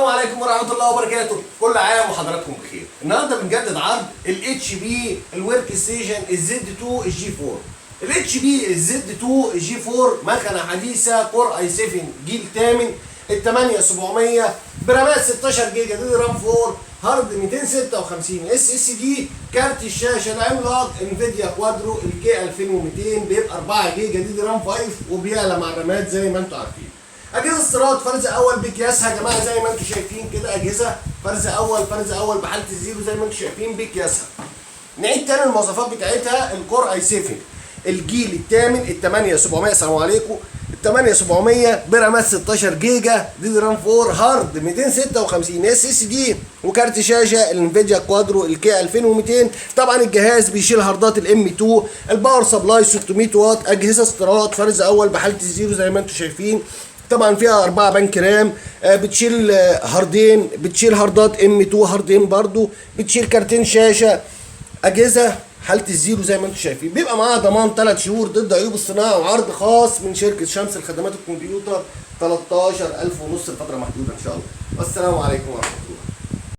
السلام عليكم ورحمة الله وبركاته، كل عام وحضراتكم بخير. النهارده بنجدد عرض الاتش بي الورك ستيشن الزد 2 الجي 4. الاتش بي الزد 2 الجي 4 مكنة حديثة كور اي 7 جيل 8 ال 8700 برامات 16 جيجا دي رام 4 هارد 256 اس اس دي. كارت الشاشة العملاق انفيديا كوادرو الكي 2200 بيبقى 4 جيجا دي رام 5 وبيعلى مع الرامات زي ما انتم عارفين. اجهزه استيراد فرز اول بقياسها يا جماعه زي ما انتم شايفين كده، اجهزه فرز اول بحاله الزيرو زي ما انتم شايفين بقياسها. نعيد تاني المواصفات بتاعتها. الكور اي 7 الجيل الثامن ال 8700. السلام عليكم. ال 8700 برامات 16 جيجا دي رام 4 هارد 256 اس اس دي وكارت شاشه الانفيديا كوادرو الكي 2200. طبعا الجهاز بيشيل هاردات الام 2. الباور سبلاي 600 واط. اجهزه استيراد فرز اول بحاله الزيرو زي ما انتم شايفين. طبعا فيها 4 بنك رام، بتشيل هاردين، بتشيل هاردات ام 2 هاردين برضو، بتشيل كارتين شاشه. اجهزه حاله الزيرو زي ما انتم شايفين. بيبقى معاها ضمان 3 شهور ضد عيوب الصناعه وعرض خاص من شركه شمس لخدمات الكمبيوتر 13000 ونص لفتره محدوده ان شاء الله. والسلام عليكم ورحمه الله.